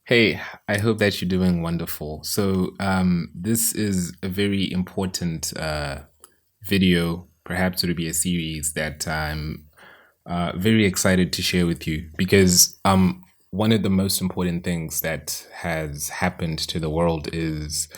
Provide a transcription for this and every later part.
Hey, I hope that you're doing wonderful. This is a very important video. Perhaps it'll be a series that I'm very excited to share with you because one of the most important things that has happened to the world is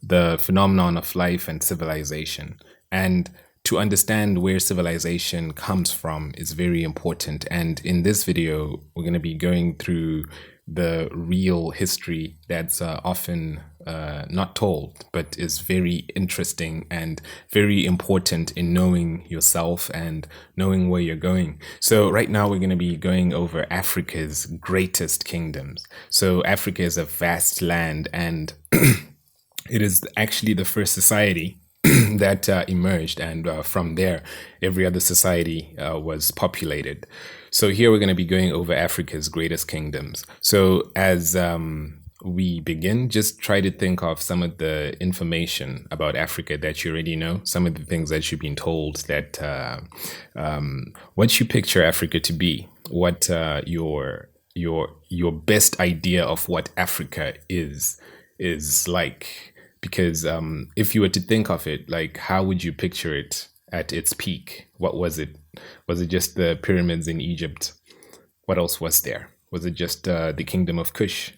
the phenomenon of life and civilization. And to understand where civilization comes from is very important. And in this video, we're going to be going through the real history that's often not told, but is very interesting and very important in knowing yourself and knowing where you're going. So, right now, we're going to be going over Africa's greatest kingdoms. So, Africa is a vast land, and it is actually the first society that emerged, and from there, every other society was populated. So here we're going to be going over Africa's greatest kingdoms. So as we begin, just try to think of some of the information about Africa that you already know, some of the things that you've been told that what you picture Africa to be, what your best idea of what Africa is like. Because if you were to think of it, like how would you picture it at its peak? What was it? Was it just the pyramids in Egypt? What else was there? Was it just the kingdom of Kush?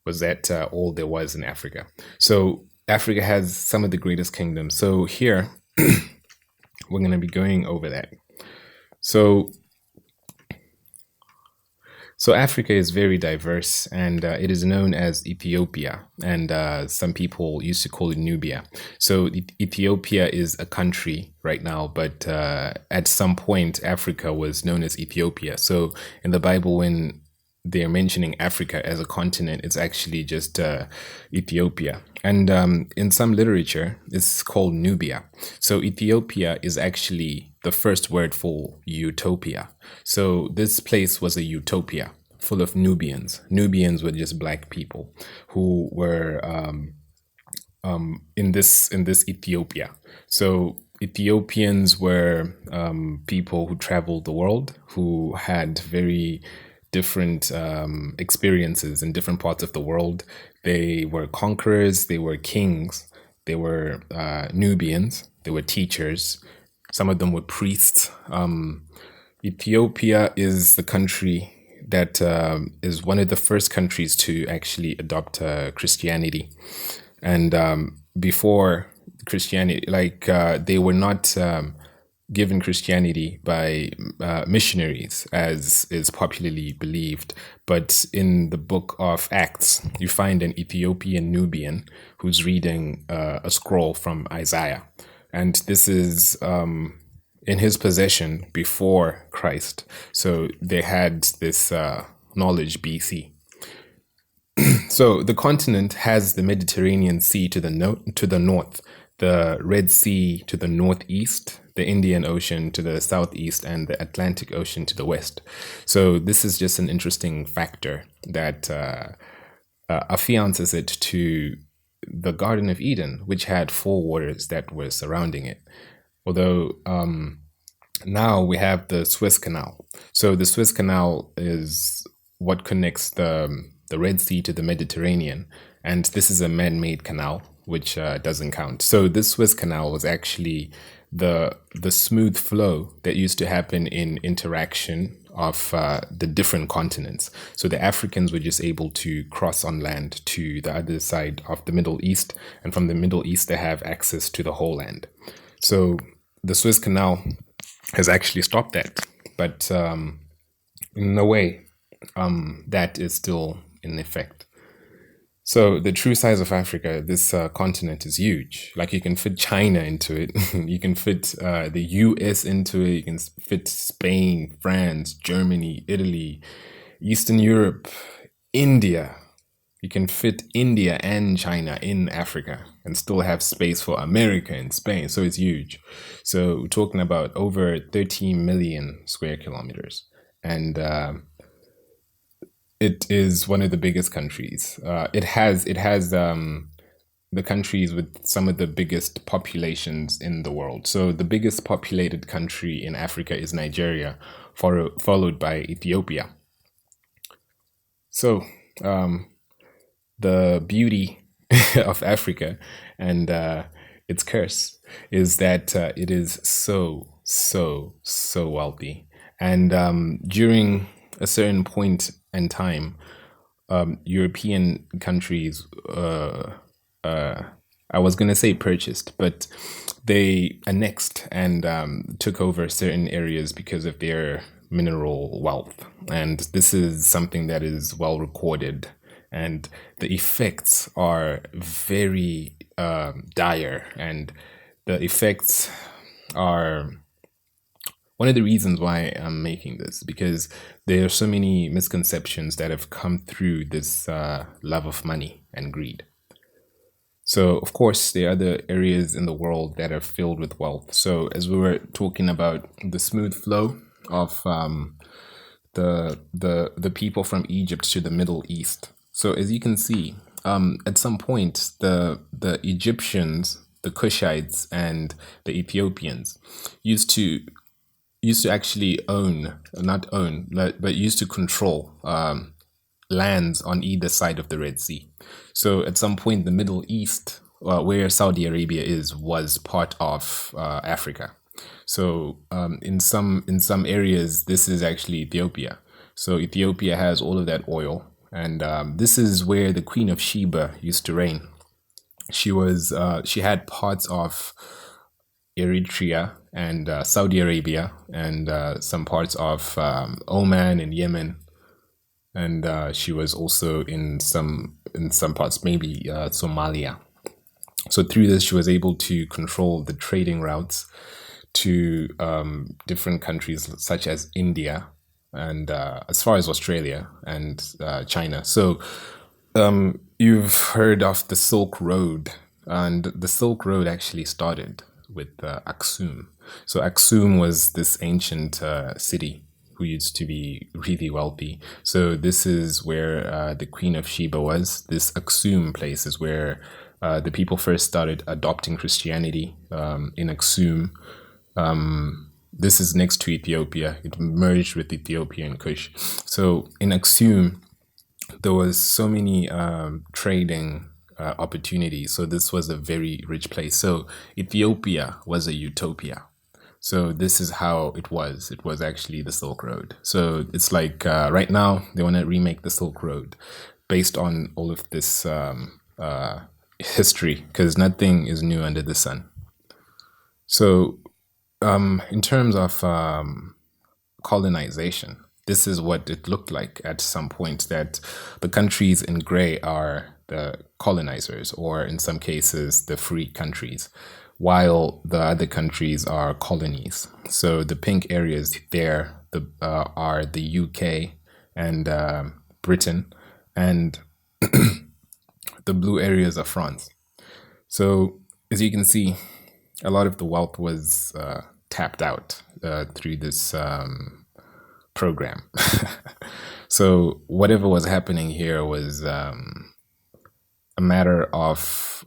Was that all there was in Africa? So Africa has some of the greatest kingdoms. So here we're going to be going over that. So so Africa is very diverse, and it is known as Ethiopia, and some people used to call it Nubia. So Ethiopia is a country right now, but at some point Africa was known as Ethiopia. So in the Bible, when they're mentioning Africa as a continent, it's actually just Ethiopia. And in some literature, it's called Nubia. So Ethiopia is actually the first word for utopia. So this place was a utopia full of Nubians. Nubians were just black people who were in this Ethiopia. So Ethiopians were people who traveled the world, who had very different experiences in different parts of the world. They were conquerors, they were kings, they were Nubians, they were teachers. Some of them were priests. Ethiopia is the country that is one of the first countries to actually adopt Christianity. And before Christianity, like they were not given Christianity by missionaries, as is popularly believed. But in the book of Acts, you find an Ethiopian Nubian who's reading a scroll from Isaiah. And this is in his possession before Christ. So they had this knowledge BC. So the continent has the Mediterranean Sea to the north, the Red Sea to the northeast, the Indian Ocean to the southeast, and the Atlantic Ocean to the west. So this is just an interesting factor that affiances it to the Garden of Eden, which had four waters that were surrounding it. Although now we have the Suez Canal. So the Suez Canal is what connects the Red Sea to the Mediterranean, and this is a man-made canal which doesn't count. So this Suez Canal was actually the smooth flow that used to happen in interaction of the different continents. So the Africans were just able to cross on land to the other side of the Middle East, and from the Middle East they have access to the whole land. So the Suez Canal has actually stopped that, but in a way, that is still in effect. So the true size of Africa, this continent is huge. Like you can fit China into it, you can fit the US into it, you can fit Spain, France, Germany, Italy, Eastern Europe, India. You can fit India and China in Africa and still have space for America and Spain. So it's huge. So we're talking about over 13 million square kilometers. And it is one of the biggest countries. It has the countries with some of the biggest populations in the world. So the biggest populated country in Africa is Nigeria, followed by Ethiopia. So the beauty of Africa and its curse is that it is so wealthy. And during a certain point in time, European countries, I was going to say purchased, but they annexed and took over certain areas because of their mineral wealth. And this is something that is well recorded. And the effects are very dire. And the effects are one of the reasons why I'm making this, because there are so many misconceptions that have come through this love of money and greed. So, of course, there are other areas in the world that are filled with wealth. So, as we were talking about the smooth flow of the people from Egypt to the Middle East. So, as you can see, at some point, the Egyptians, the Kushites, and the Ethiopians used to actually own, not own, but used to control lands on either side of the Red Sea. So at some point, the Middle East, where Saudi Arabia is, was part of Africa. So in some areas, this is actually Ethiopia. So Ethiopia has all of that oil, and this is where the Queen of Sheba used to reign. She had parts of Eritrea and Saudi Arabia and some parts of Oman and Yemen, and she was also in some parts, maybe Somalia. So through this, she was able to control the trading routes to different countries such as India and as far as Australia and China. So you've heard of the Silk Road, and the Silk Road actually started with Aksum. So Aksum was this ancient city who used to be really wealthy. So this is where the Queen of Sheba was. This Aksum place is where the people first started adopting Christianity in Aksum. This is next to Ethiopia. It merged with Ethiopia and Kush. So in Aksum, there was so many trading opportunities. So this was a very rich place. So Ethiopia was a utopia. So this is how it was. It was actually the Silk Road. So it's like right now they want to remake the Silk Road based on all of this history, because nothing is new under the sun. So in terms of colonization, this is what it looked like at some point, that the countries in gray are the colonizers, or in some cases, the free countries, while the other countries are colonies. So the pink areas there are the UK and Britain, and the blue areas are France. So as you can see, a lot of the wealth was tapped out through this program. So whatever was happening here was a matter of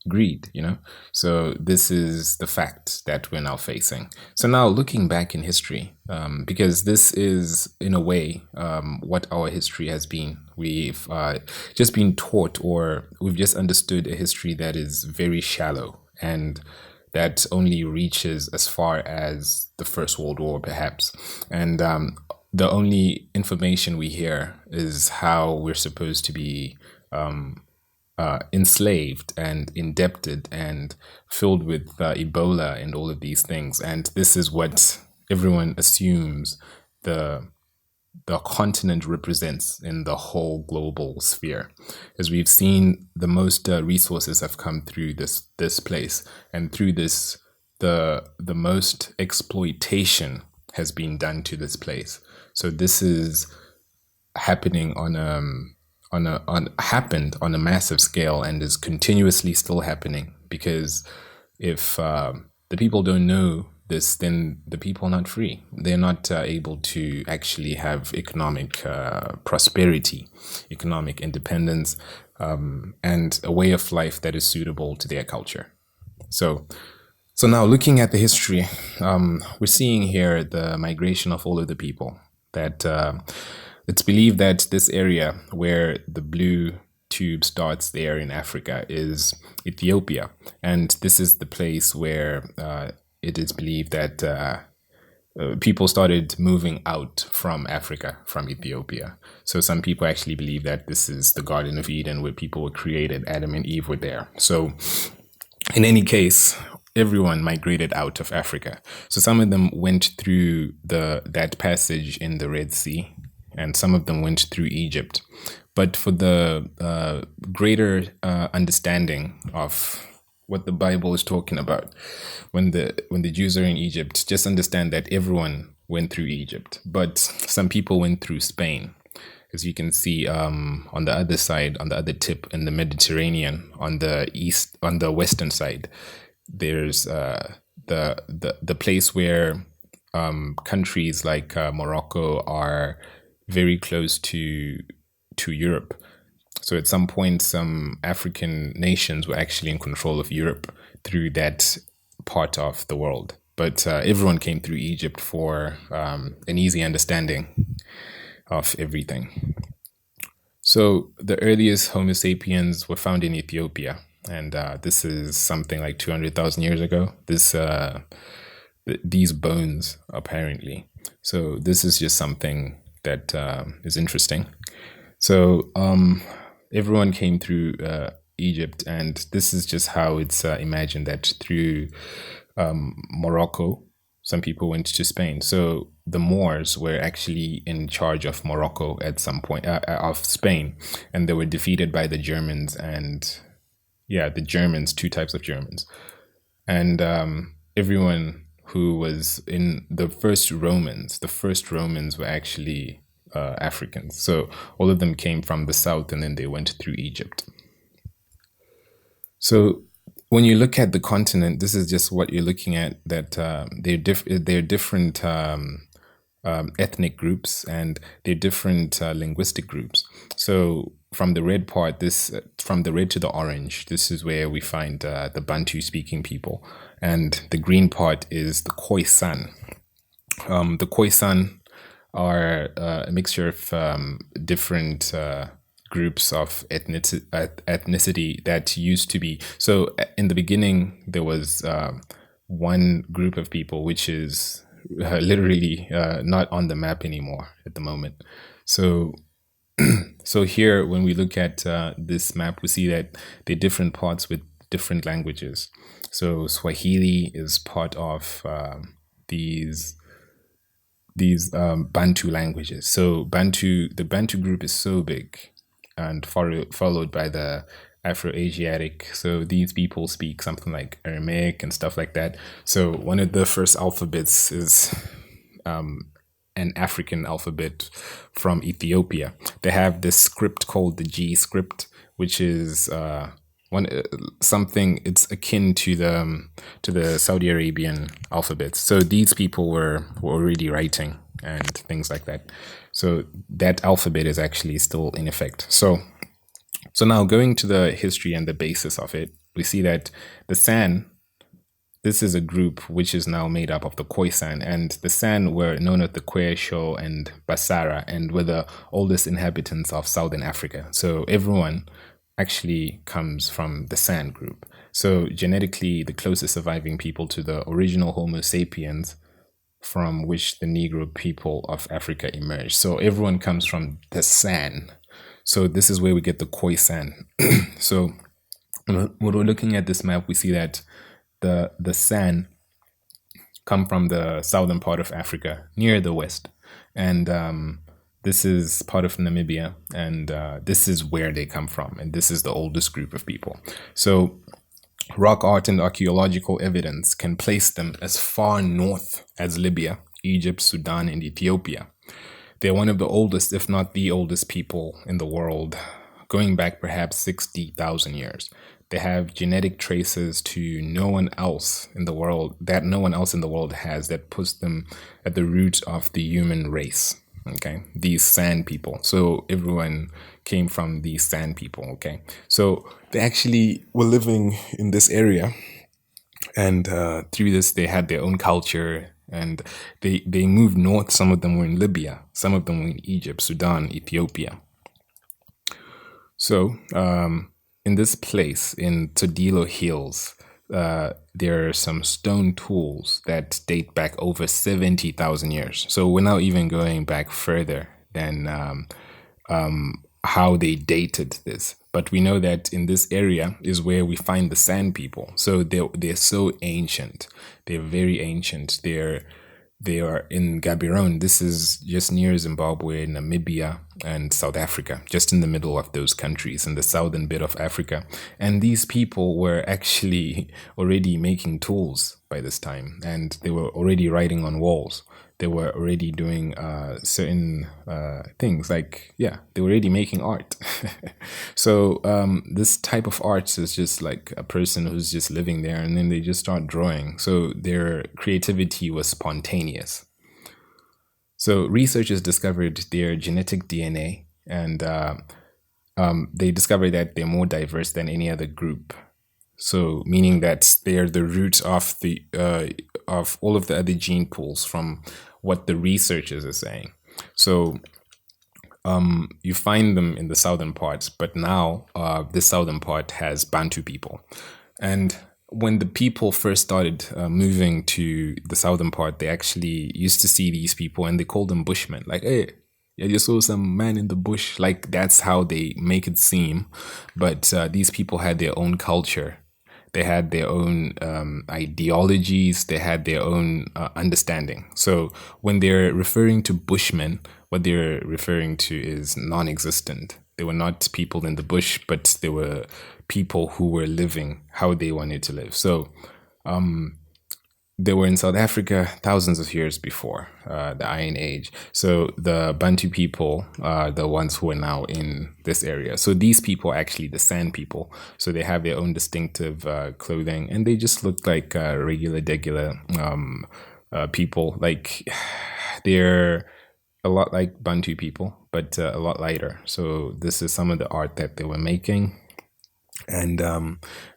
greed, you know? So this is the fact that we're now facing. So now looking back in history, because this is in a way what our history has been. We've just been taught, or we've just understood a history that is very shallow and that only reaches as far as the First World War, perhaps. And the only information we hear is how we're supposed to be enslaved and indebted and filled with Ebola and all of these things. And this is what everyone assumes the continent represents in the whole global sphere. As we've seen, the most resources have come through this place, and through this, the most exploitation has been done to this place. So this is happening happened on a massive scale and is continuously still happening, because if the people don't know this, then the people are not free. They're not able to actually have economic prosperity, economic independence, and a way of life that is suitable to their culture. So now looking at the history, we're seeing here the migration of all of the people that It's believed that this area where the blue tube starts there in Africa is Ethiopia. And this is the place where it is believed that people started moving out from Africa, from Ethiopia. So some people actually believe that this is the Garden of Eden where people were created. Adam and Eve were there. So in any case, everyone migrated out of Africa. So some of them went through that passage in the Red Sea, and some of them went through Egypt. But for the greater understanding of what the Bible is talking about, when the Jews are in Egypt, just understand that everyone went through Egypt, but some people went through Spain. As you can see on the other side, on the other tip in the Mediterranean, on the western side, there's the place where countries like Morocco are very close to Europe. So at some point, some African nations were actually in control of Europe through that part of the world. But everyone came through Egypt for an easy understanding of everything. So the earliest Homo sapiens were found in Ethiopia, and this is something like 200,000 years ago. These bones, apparently. So this is just something that is interesting. So everyone came through Egypt, and this is just how it's imagined that through Morocco, some people went to Spain. So the Moors were actually in charge of Morocco at some point, of Spain, and they were defeated by the Germans. And yeah, the Germans, two types of Germans. And everyone who was in the first Romans were actually Africans. So all of them came from the south, and then they went through Egypt. So when you look at the continent, this is just what you're looking at, that they're different ethnic groups, and they're different linguistic groups. So from the red part, from the red to the orange, this is where we find the Bantu speaking people. And the green part is the Khoisan. The Khoisan are a mixture of different groups of ethnicity that used to be. So in the beginning, there was one group of people which is literally not on the map anymore at the moment. So here, when we look at this map, we see that there are different parts with different languages. So Swahili is part of these Bantu languages. So the Bantu group is so big, and followed by the Afro-Asiatic. So these people speak something like Aramaic and stuff like that. So one of the first alphabets is an African alphabet from Ethiopia. They have this script called the G script, which is something, it's akin to the Saudi Arabian alphabet. So these people were already writing and things like that. So that alphabet is actually still in effect. So now going to the history and the basis of it, we see that the San, this is a group which is now made up of the Khoisan, and the San were known as the Kwesho and Basara, and were the oldest inhabitants of Southern Africa. So everyone actually comes from the San group. So genetically, the closest surviving people to the original Homo sapiens, from which the Negro people of Africa emerged. So everyone comes from the San. So this is where we get the Khoisan. So when we're looking at this map, we see that the San come from the southern part of Africa, near the west. And this is part of Namibia, and this is where they come from, and this is the oldest group of people. So rock art and archaeological evidence can place them as far north as Libya, Egypt, Sudan, and Ethiopia. They're one of the oldest, if not the oldest people in the world, going back perhaps 60,000 years. They have genetic traces to no one else in the world has, that puts them at the root of the human race. Okay, these San people. So everyone came from these San people. Okay, so they actually were living in this area, and through this they had their own culture, and they moved north. Some of them were in Libya, some of them were in Egypt, Sudan, Ethiopia. So in this place in Todilo Hills, there are some stone tools that date back over 70,000 years. So we're now even going back further than how they dated this. But we know that in this area is where we find the Sand people. So they're so ancient. They're very ancient. They are in Gaborone. This is just near Zimbabwe, Namibia, and South Africa, just in the middle of those countries, in the southern bit of Africa. And these people were actually already making tools by this time, and they were already writing on walls. They were already doing certain things, like, yeah, they were already making art. So this type of art is just like a person who's just living there, and then they just start drawing. So their creativity was spontaneous. So researchers discovered their genetic DNA, and they discovered that they're more diverse than any other group. So meaning that they're the root of the of all of the other gene pools, from what the researchers are saying. So you find them in the southern parts, but now this southern part has Bantu people. And when the people first started moving to the southern part, they actually used to see these people and they called them Bushmen. Like, hey, I just saw some man in the bush. Like, that's how they make it seem. But these people had their own culture. They had their own ideologies. They had their own understanding. So when they're referring to Bushmen, what they're referring to is non-existent. They were not people in the bush, but they were people who were living how they wanted to live. So they were in South Africa thousands of years before the Iron Age. So the Bantu people are the ones who are now in this area. So these people are actually the Sand people. So they have their own distinctive clothing, and they just look like regular people. Like, they're a lot like Bantu people, but a lot lighter. So this is some of the art that they were making. And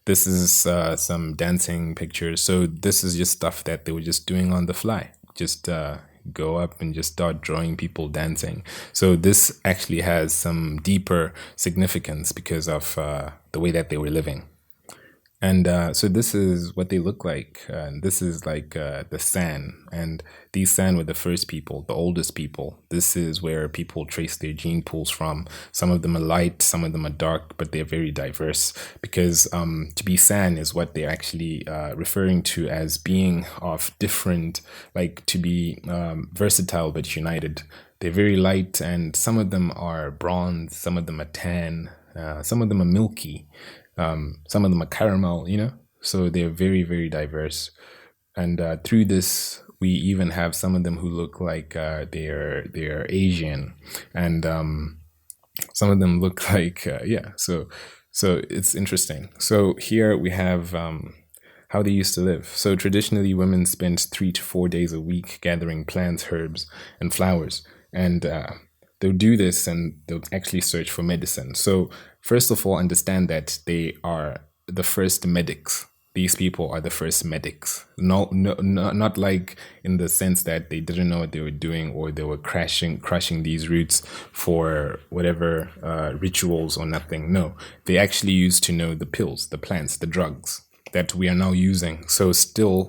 this is some dancing pictures. So this is just stuff that they were just doing on the fly. Just go up and just start drawing people dancing. So this actually has some deeper significance because of the way that they were living. And so this is what they look like. This is like the San. And these San were the first people, the oldest people. This is where people trace their gene pools from. Some of them are light, some of them are dark, but they're very diverse. Because to be San is what they're actually referring to as being of different, like to be versatile but united. They're very light, and some of them are bronze, some of them are tan, some of them are milky. Some of them are caramel, so they're very, very diverse. And through this, we even have some of them who look like they're Asian, and some of them look like So it's interesting. So here we have how they used to live. So traditionally, women spent 3 to 4 days a week gathering plants, herbs, and flowers, and they'll do this and they'll actually search for medicine. So first of all, understand that they are the first medics. These people are the first medics. No, not like in the sense that they didn't know what they were doing, or they were crushing these roots for whatever rituals or nothing. No, they actually used to know the pills, the plants, the drugs that we are now using. So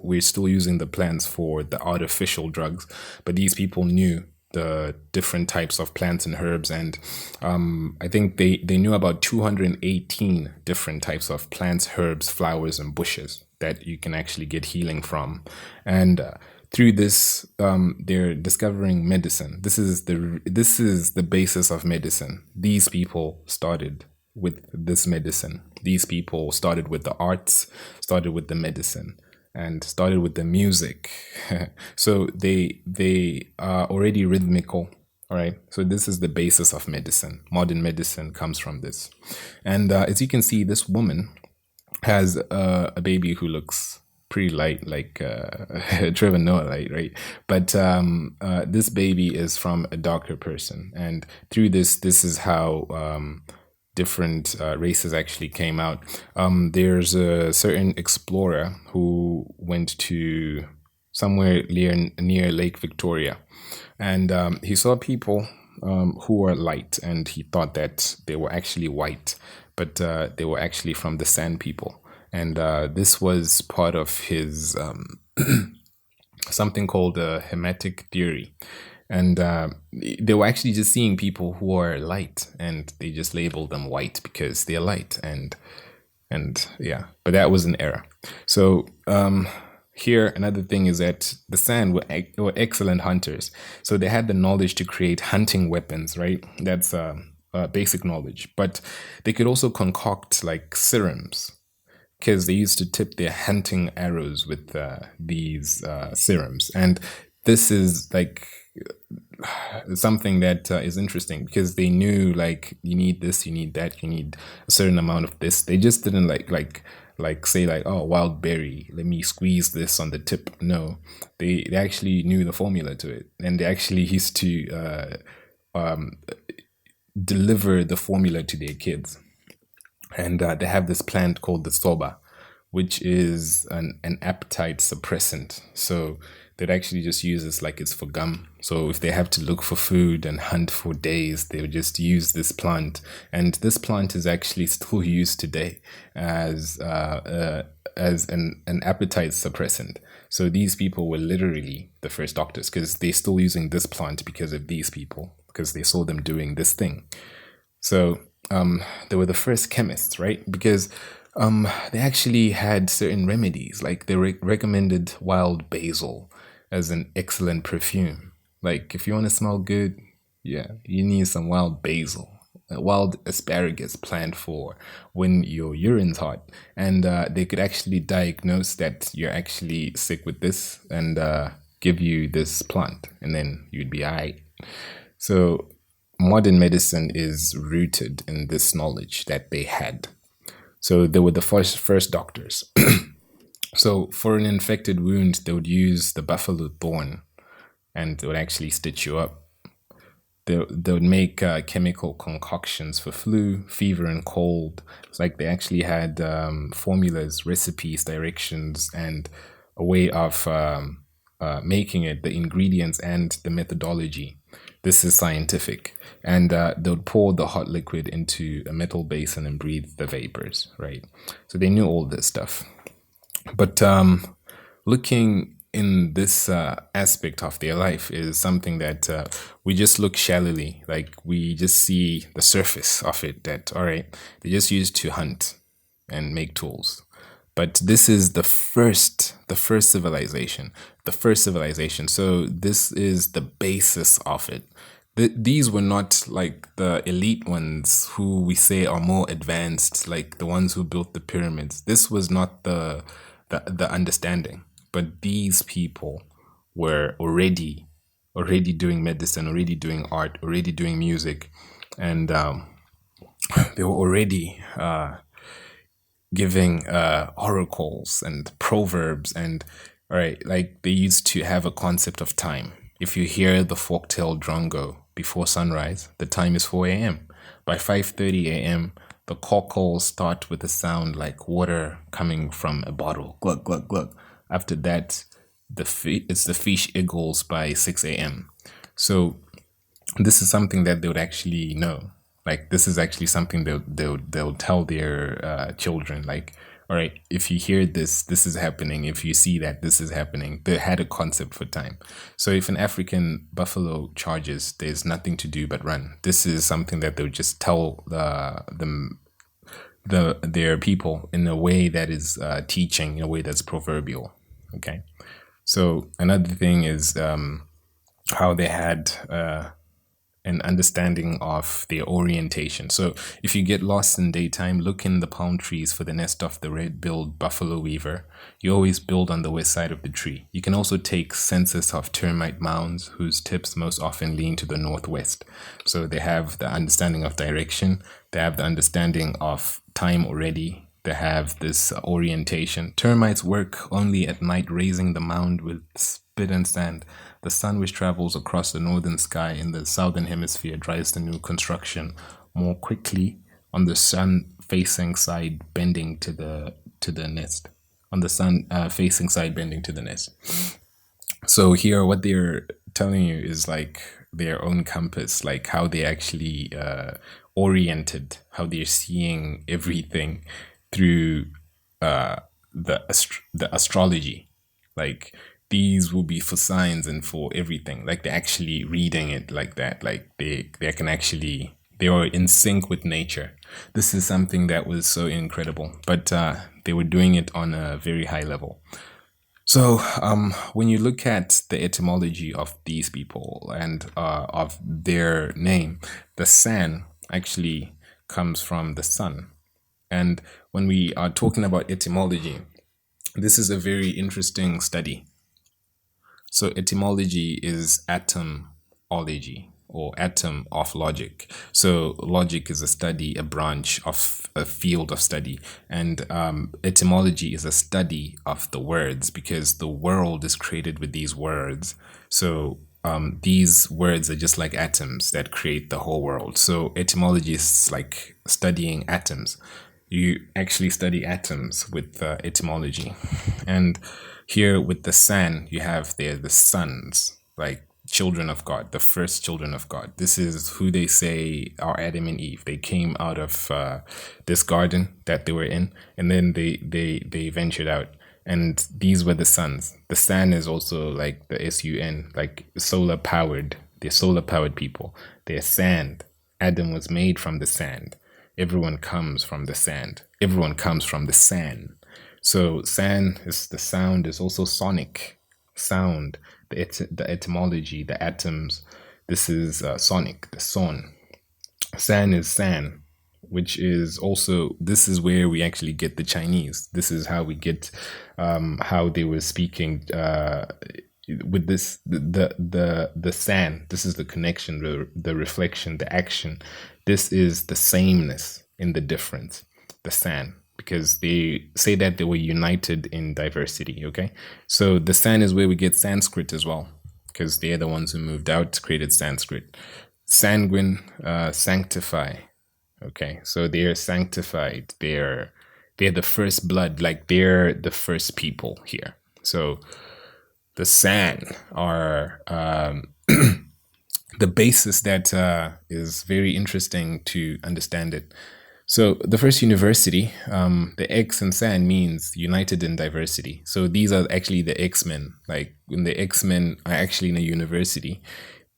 we're still using the plants for the artificial drugs, but these people knew the different types of plants and herbs, and I think they knew about 218 different types of plants, herbs, flowers, and bushes that you can actually get healing from. And through this, they're discovering medicine. This is the basis of medicine. These people started with this medicine. These people started with the arts, started with the medicine, and started with the music. So they are already rhythmical. All right. So this is the basis of medicine. Modern medicine comes from this. And as you can see, this woman has a baby who looks pretty light, like Trevor Noah light, right? But this baby is from a darker person. And through this is how different races actually came out. There's a certain explorer who went to somewhere near Lake Victoria, and he saw people who were light, and he thought that they were actually white, but they were actually from the Sand people, and this was part of his something called a Hematic theory. And they were actually just seeing people who are light, and they just labeled them white because they're light, and yeah, but that was an error. So here another thing is that the San were excellent hunters, so they had the knowledge to create hunting weapons, right? That's basic knowledge, but they could also concoct like serums, because they used to tip their hunting arrows with these serums. And this is like something that is interesting, because they knew like you need this, you need that, you need a certain amount of this. They just didn't like say like, oh, wild berry, let me squeeze this on the tip. No, they actually knew the formula to it, and they actually used to deliver the formula to their kids. And they have this plant called the soba, which is an appetite suppressant. So they'd actually just use this like it's for gum. So if they have to look for food and hunt for days, they would just use this plant. And this plant is actually still used today as an appetite suppressant. So these people were literally the first doctors, because they're still using this plant because of these people, because they saw them doing this thing. So they were the first chemists, right? Because they actually had certain remedies, like they recommended wild basil as an excellent perfume. Like if you want to smell good, yeah, you need some wild basil, wild asparagus plant for when your urine's hot, and they could actually diagnose that you're actually sick with this, and give you this plant, and then you'd be alright. So modern medicine is rooted in this knowledge that they had. So they were the first doctors. So for an infected wound, they would use the buffalo thorn, and they would actually stitch you up. They would make chemical concoctions for flu, fever, and cold. It's like they actually had formulas, recipes, directions, and a way of making it, the ingredients and the methodology. This is scientific. And they would pour the hot liquid into a metal basin and breathe the vapors, right? So they knew all this stuff. But looking in this aspect of their life is something that we just look shallowly, like we just see the surface of it, that, all right, they just used to hunt and make tools. But this is the first civilization, So this is the basis of it. These were not like the elite ones who we say are more advanced, like the ones who built the pyramids. This was not the understanding. But these people were already doing medicine, already doing art, already doing music, and they were already giving oracles and proverbs, and all right, like they used to have a concept of time. If you hear the forktail drongo before sunrise, the time is 4 a.m. By 5:30 a.m., the cockles start with a sound like water coming from a bottle. Glug, glug, glug. After that, it's the fish eagles by 6 a.m. So this is something that they would actually know. Like this is actually something they'll tell their children. Like, all right, if you hear this, this is happening. If you see that, this is happening. They had a concept for time. So if an African buffalo charges, there's nothing to do but run. This is something that they'll just tell their people in a way that is teaching, in a way that's proverbial. Okay. So another thing is how they had an understanding of their orientation. So if you get lost in daytime, look in the palm trees for the nest of the red-billed buffalo weaver. You always build on the west side of the tree. You can also take census of termite mounds whose tips most often lean to the northwest. So they have the understanding of direction. They have the understanding of time already. They have this orientation. Termites work only at night, raising the mound with spit and sand. The sun, which travels across the northern sky in the southern hemisphere, drives the new construction more quickly on the sun-facing side, bending to the nest. On the sun facing side, bending to the nest. So here, what they're telling you is like their own compass, like how they actually oriented, how they're seeing everything through the astrology. Like these will be for signs and for everything. Like they're actually reading it like that. Like they can actually they are in sync with nature. This is something that was so incredible, but they were doing it on a very high level. So, when you look at the etymology of these people and of their name, the San actually comes from the sun. And when we are talking about etymology, this is a very interesting study. So etymology is atomology or atom of logic. So logic is a study, a branch of a field of study, and etymology is a study of the words because the world is created with these words. So these words are just like atoms that create the whole world. So etymology is like studying atoms. You actually study atoms with etymology. And here with the San, you have there the sons, like children of God, the first children of God. This is who they say are Adam and Eve. They came out of this garden that they were in, and then they ventured out. And these were the sons. The San is also like the SUN, like solar powered. They're solar powered people. They're sand. Adam was made from the sand. Everyone comes from the sand. Everyone comes from the sand. So san is the sound is also sonic sound. The etymology, the atoms. This is sonic, the son. San is san, which is also this is where we actually get the Chinese. This is how we get how they were speaking with this the san. This is the connection, the reflection, the action. This is the sameness in the difference, the san, because they say that they were united in diversity. Okay, so the san is where we get Sanskrit as well, because they're the ones who moved out, created Sanskrit. Sanguine, sanctify. Okay, so they're sanctified. They're the first blood, like they're the first people here. So the San are the basis that is very interesting to understand it. So the first university, the X in San means united in diversity. So these are actually the X-Men. Like when the X-Men are actually in a university,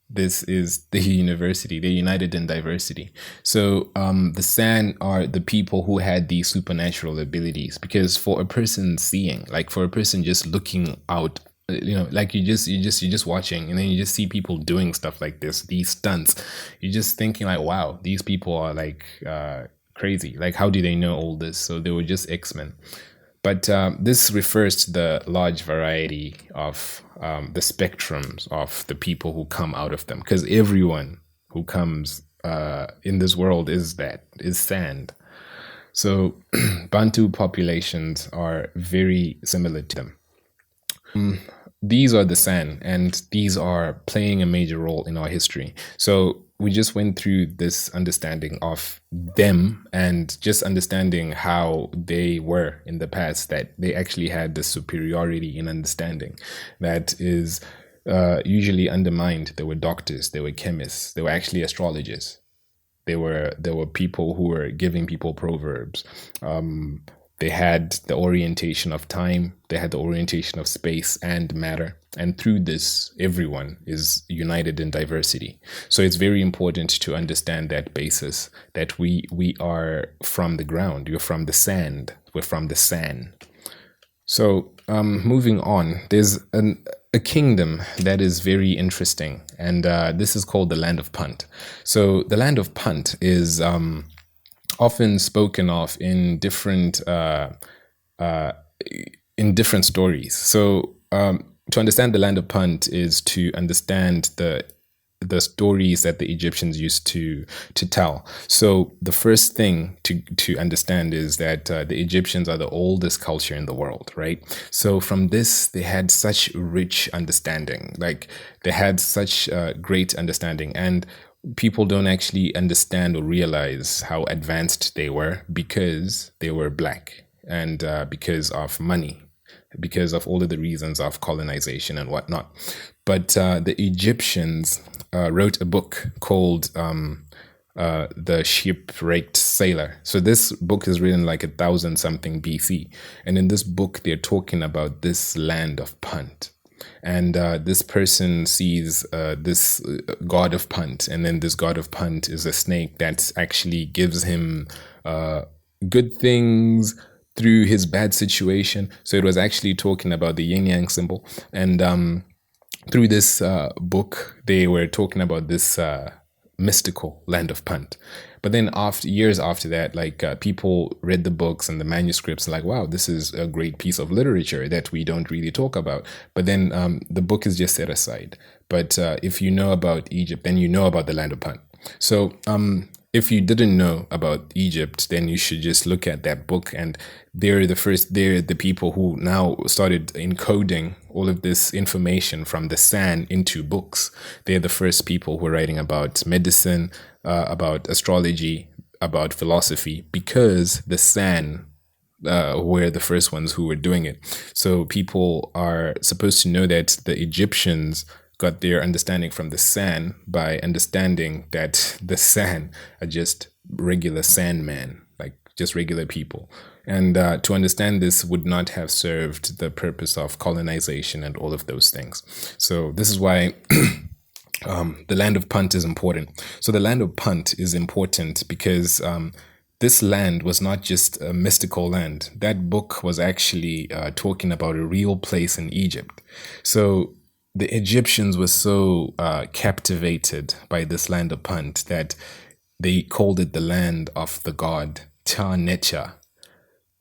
this is the university. They're united in diversity. So the San are the people who had these supernatural abilities. Because for a person seeing, like for a person just looking out, like you're just watching, and then you just see people doing stuff like this, these stunts. You're just thinking like, wow, these people are like crazy. Like, how do they know all this? So they were just X-Men. But this refers to the large variety of the spectrums of the people who come out of them, because everyone who comes in this world is sand. So Bantu populations are very similar to them. These are the San, and these are playing a major role in our history. So we just went through this understanding of them and just understanding how they were in the past, that they actually had the superiority in understanding that is usually undermined. There were doctors, there were chemists, there were actually astrologers. There were people who were giving people proverbs. They had the orientation of time, they had the orientation of space and matter. And through this, everyone is united in diversity. So it's very important to understand that basis, that we are from the ground, you're from the sand, we're from the sand. So moving on, there's a kingdom that is very interesting, and this is called the land of Punt. So the land of Punt is often spoken of in different stories. So to understand the land of Punt is to understand the stories that the Egyptians used to tell. So the first thing to understand is that the Egyptians are the oldest culture in the world, right? So from this, they had such rich understanding, like they had such great understanding, and people don't actually understand or realize how advanced they were because they were black and because of money. because of all of the reasons of colonization and whatnot. But the Egyptians wrote a book called The Shipwrecked Sailor. So this book is written like 1000 something BC. And in this book, they're talking about this land of Punt. And this person sees this god of Punt. And then this god of Punt is a snake that actually gives him good things through his bad situation. So it was actually talking about the yin yang symbol. And through this book, they were talking about this mystical land of Punt. But then years after that, like people read the books and the manuscripts, like, wow, this is a great piece of literature that we don't really talk about. But then the book is just set aside. But if you know about Egypt, then you know about the land of Punt. So if you didn't know about Egypt, then you should just look at that book. And they're the people who now started encoding all of this information from the sand into books. They're the first people who are writing about medicine, about astrology, about philosophy, because the sand were the first ones who were doing it. So people are supposed to know that the Egyptians got their understanding from the sand by understanding that the sand are just regular sandmen, like just regular people. And to understand this would not have served the purpose of colonization and all of those things. So this is why the land of Punt is important. So the land of Punt is important because this land was not just a mystical land. That book was actually talking about a real place in Egypt. So the Egyptians were so captivated by this land of Punt that they called it the land of the god Ta Necha.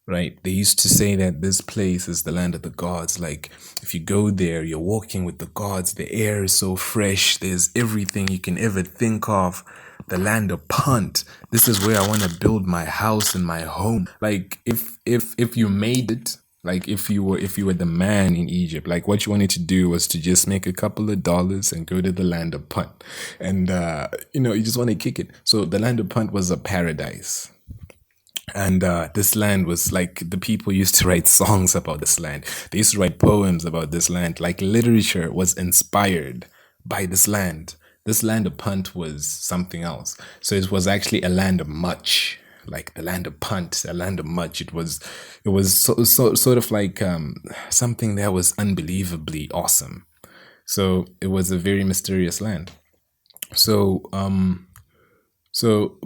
Right? They used to say that this place is the land of the gods. Like, if you go there, you're walking with the gods. The air is so fresh. There's everything you can ever think of. The land of Punt. This is where I want to build my house and my home. Like, if you made it, like if you were the man in Egypt, like what you wanted to do was to just make a couple of dollars and go to the land of Punt. And, you just want to kick it. So the land of Punt was a paradise. And this land was like, the people used to write songs about this land. They used to write poems about this land. Like, literature was inspired by this land. This land of Punt was something else. So it was actually a land of much, like the land of Punt, a land of much. It was so sort of like something that was unbelievably awesome. So it was a very mysterious land. So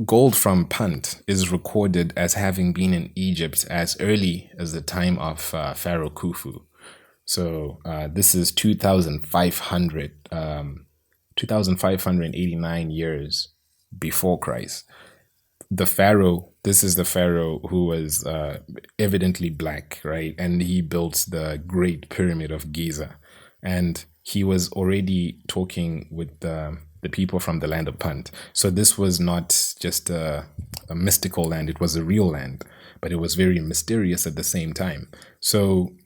gold from Punt is recorded as having been in Egypt as early as the time of Pharaoh Khufu. So this is 2,589 years before Christ. This is the Pharaoh who was evidently black, right? And he built the Great Pyramid of Giza. And he was already talking with the people from the land of Punt. So this was not just a mystical land, it was a real land, but it was very mysterious at the same time. So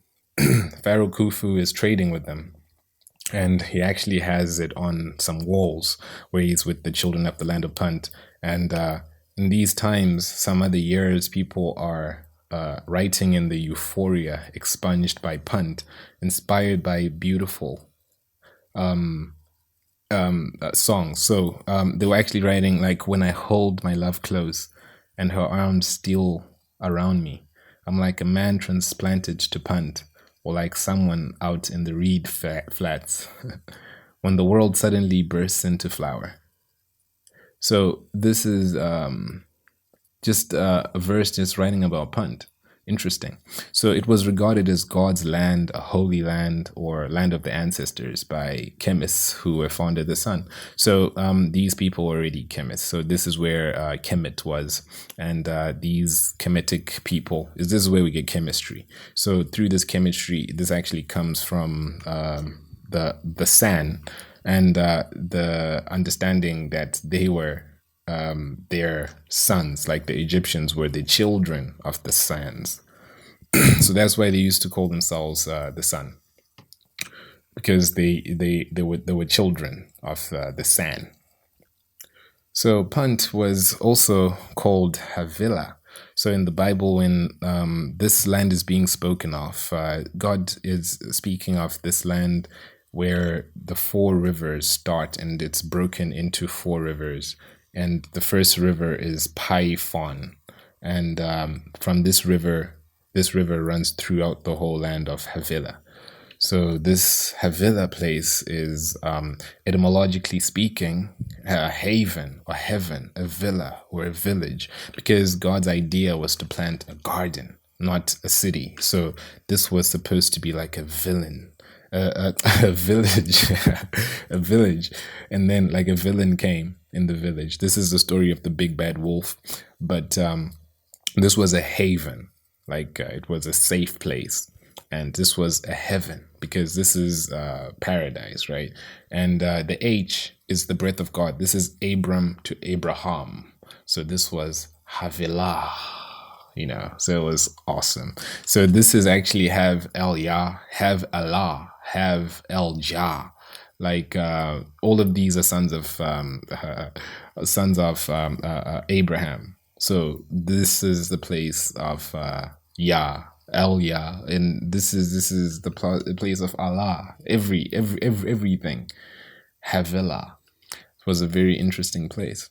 Pharaoh Khufu is trading with them, and he actually has it on some walls where he's with the children of the land of Punt. And in these times, some other years, people are writing in the euphoria expunged by Punt, inspired by beautiful songs. So they were actually writing like, when I hold my love close and her arms steal around me, I'm like a man transplanted to Punt, or like someone out in the reed flats when the world suddenly bursts into flower. So this is just a verse just writing about Punt. Interesting. So it was regarded as God's land, a holy land, or land of the ancestors by chemists who were founded the sun. So these people were already chemists. So this is where Kemet was. And these Kemetic people, this is where we get chemistry. So through this chemistry, this actually comes from the sand, and the understanding that they were their sons, like the Egyptians were the children of the sands. So that's why they used to call themselves the sun, because they were children of the sand. So Punt was also called Havila. So in the Bible, when this land is being spoken of, God is speaking of this land where the four rivers start, and it's broken into four rivers. And the first river is Paifon. And from this river runs throughout the whole land of Havilah. So this Havilah place is, etymologically speaking, a haven or heaven, a villa or a village, because God's idea was to plant a garden, not a city. So this was supposed to be like a villain, a village, a village, and then like a villain came in the village. This is the story of the big bad wolf, but this was a haven, like it was a safe place. And this was a heaven, because this is paradise, right? And the H is the breath of God. This is Abram to Abraham. So this was Havilah, so it was awesome. So this is actually have El Yah, have Allah, have El Jah. Like all of these are sons of Abraham. So this is the place of Yah, El Yah, and this is the place of Allah. Everything. Havilah was a very interesting place.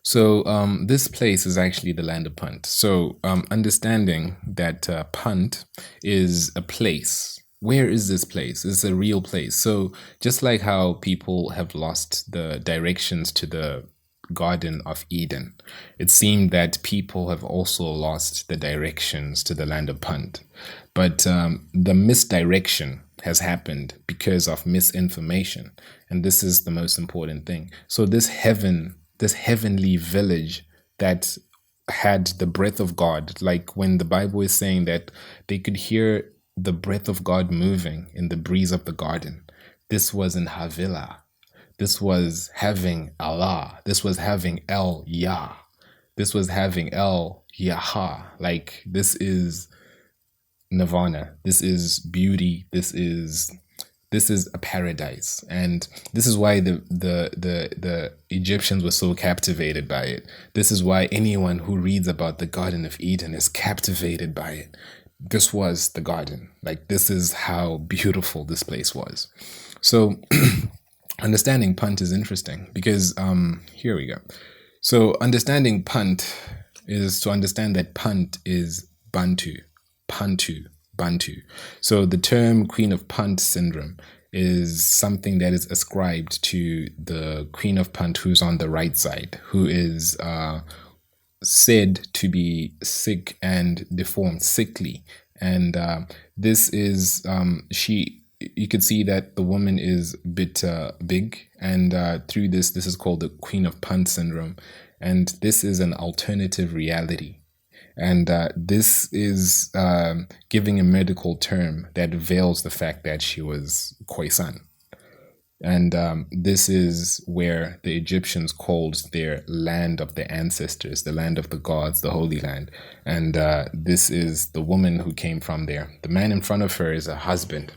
So this place is actually the land of Punt. So understanding that Punt is a place. Where is this place? It's a real place. So just like how people have lost the directions to the Garden of Eden, it seemed that people have also lost the directions to the land of Punt. But the misdirection has happened because of misinformation. And this is the most important thing. So this heavenly village that had the breath of God, like when the Bible is saying that they could hear the breath of God moving in the breeze of the garden, this was in Havilah. This was having Allah. This was having El Yah. This was having El Yaha. Like, this is nirvana. This is beauty. This is a paradise. And this is why the Egyptians were so captivated by it. This is why anyone who reads about the Garden of Eden is captivated by it. This was the garden. Like, this is how beautiful this place was. So understanding Punt is interesting because here we go. So understanding Punt is to understand that Punt is Bantu. So the term Queen of Punt syndrome is something that is ascribed to the Queen of Punt who's on the right side, who is said to be sick and deformed, sickly. And this is, you could see that the woman is a bit big. And through this is called the Queen of Punt syndrome. And this is an alternative reality. And this is giving a medical term that veils the fact that she was Khoisan. And this is where the Egyptians called their land of their ancestors, the land of the gods, the Holy Land. And this is the woman who came from there. The man in front of her is a husband.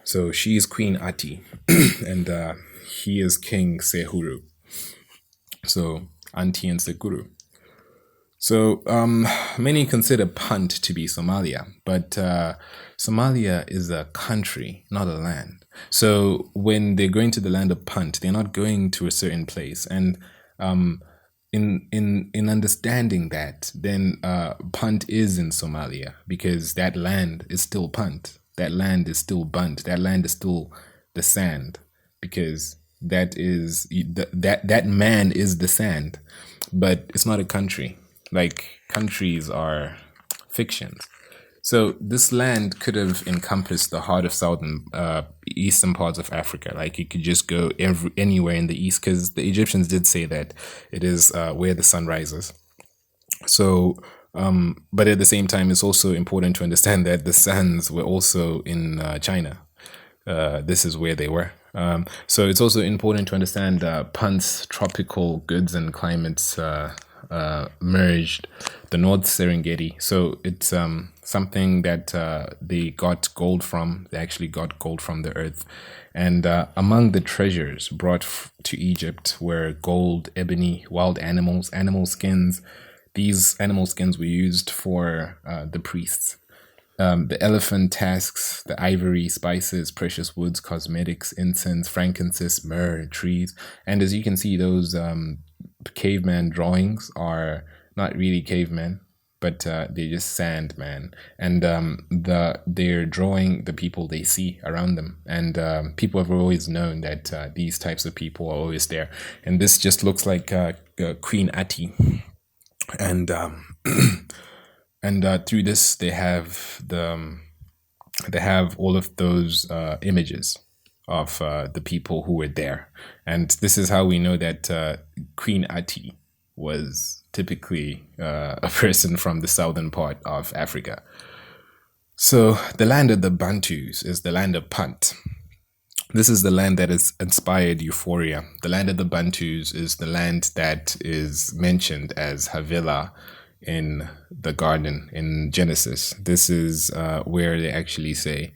So she is Queen Ati, and he is King Sehuru. So Anti and Sekuru. So many consider Punt to be Somalia, but Somalia is a country, not a land. So when they're going to the land of Punt, they're not going to a certain place. And in understanding that, then Punt is in Somalia because that land is still Punt. That land is still Bunt. That land is still the sand because that is that man is the sand, but it's not a country. Like, countries are fictions. So this land could have encompassed the heart of southern, eastern parts of Africa. Like, you could just go anywhere in the east, because the Egyptians did say that it is where the sun rises. So, but at the same time, it's also important to understand that the suns were also in China. This is where they were. So it's also important to understand Punt's tropical goods and climates merged the North Serengeti. So it's something that they got gold from. They actually got gold from the earth. And among the treasures brought to Egypt were gold, ebony, wild animals, animal skins, These animal skins were used for the priests. The elephant tusks, the ivory, spices, precious woods, cosmetics, incense, frankincense, myrrh, trees. And as you can see, those caveman drawings are not really cavemen, but they're just sand man. And they're drawing the people they see around them. And people have always known that these types of people are always there. And this just looks like Queen Ati. And and through this they have all of those images of the people who were there, and this is how we know that Queen Ati was typically a person from the southern part of Africa. So the land of the Bantus is the land of Punt. This is the land that has inspired euphoria. The land of the Bantus is the land that is mentioned as Havilah in the garden in Genesis. This is where they actually say